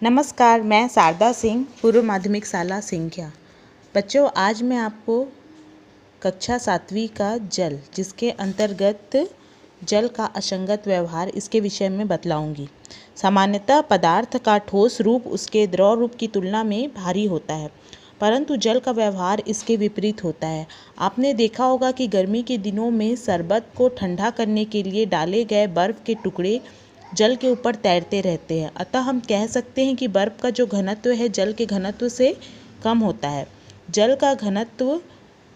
नमस्कार, मैं शारदा सिंह, पूर्व माध्यमिक शाला सिंघिया। बच्चों, आज मैं आपको कक्षा 7वीं का जल, जिसके अंतर्गत जल का असंगत व्यवहार, इसके विषय में बतलाऊंगी। सामान्यतः पदार्थ का ठोस रूप उसके द्रव रूप की तुलना में भारी होता है, परंतु जल का व्यवहार इसके विपरीत होता है। आपने देखा होगा कि गर्मी के दिनों में शरबत को ठंडा करने के लिए डाले गए बर्फ़ के टुकड़े जल के ऊपर तैरते रहते हैं। अतः हम कह सकते हैं कि बर्फ़ का जो घनत्व है जल के घनत्व से कम होता है। जल का घनत्व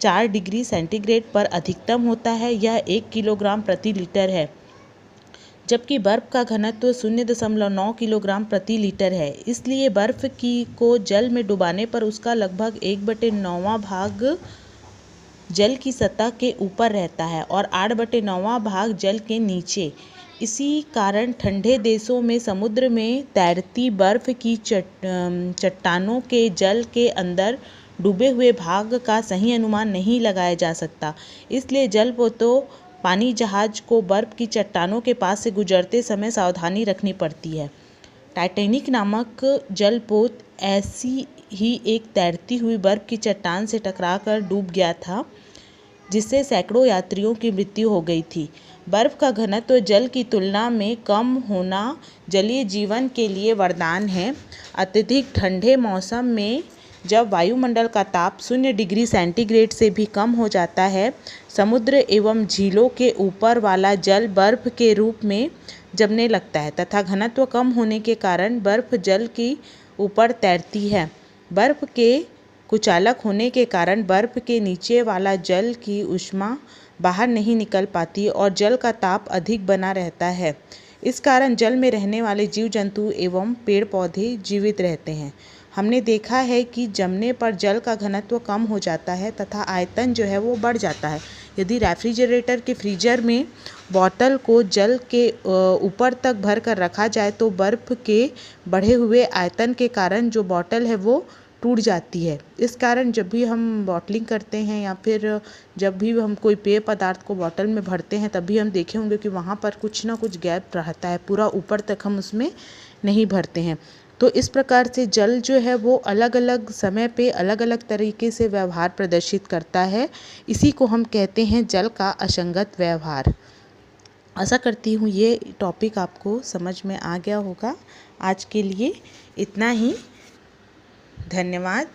4 डिग्री सेंटीग्रेड पर अधिकतम होता है। यह 1 किलोग्राम प्रति लीटर है, जबकि बर्फ़ का घनत्व 0.9 किलोग्राम प्रति लीटर है। इसलिए बर्फ़ को जल में डुबाने पर उसका लगभग 1/9वां भाग जल की सतह के ऊपर रहता है और 8/9वां भाग जल के नीचे। इसी कारण ठंडे देशों में समुद्र में तैरती बर्फ़ की चट्टानों के जल के अंदर डूबे हुए भाग का सही अनुमान नहीं लगाया जा सकता। इसलिए जलपोतों पानी जहाज को बर्फ़ की चट्टानों के पास से गुजरते समय सावधानी रखनी पड़ती है। टाइटैनिक नामक जलपोत ऐसी ही एक तैरती हुई बर्फ़ की चट्टान से टकराकर डूब गया था, जिससे सैकड़ों यात्रियों की मृत्यु हो गई थी। बर्फ़ का घनत्व जल की तुलना में कम होना जलीय जीवन के लिए वरदान है। अत्यधिक ठंडे मौसम में जब वायुमंडल का ताप 0 डिग्री सेंटीग्रेड से भी कम हो जाता है, समुद्र एवं झीलों के ऊपर वाला जल बर्फ़ के रूप में जमने लगता है तथा घनत्व कम होने के कारण बर्फ़ जल के ऊपर तैरती है। बर्फ़ के कुचालक होने के कारण बर्फ़ के नीचे वाला जल की ऊष्मा बाहर नहीं निकल पाती और जल का ताप अधिक बना रहता है। इस कारण जल में रहने वाले जीव जंतु एवं पेड़ पौधे जीवित रहते हैं। हमने देखा है कि जमने पर जल का घनत्व कम हो जाता है तथा आयतन जो है वो बढ़ जाता है। यदि रेफ्रिजरेटर के फ्रीजर में बोतल को जल के ऊपर तक भर कर रखा जाए तो बर्फ़ के बढ़े हुए आयतन के कारण जो बोतल है वो टूट जाती है। इस कारण जब भी हम बॉटलिंग करते हैं या फिर जब भी हम कोई पेय पदार्थ को बॉटल में भरते हैं, तभी हम देखे होंगे कि वहाँ पर कुछ ना कुछ गैप रहता है, पूरा ऊपर तक हम उसमें नहीं भरते हैं। तो इस प्रकार से जल जो है वो अलग अलग समय पे अलग अलग तरीके से व्यवहार प्रदर्शित करता है। इसी को हम कहते हैं जल का असंगत व्यवहार। आशा करती हूँ ये टॉपिक आपको समझ में आ गया होगा। आज के लिए इतना ही। धन्यवाद।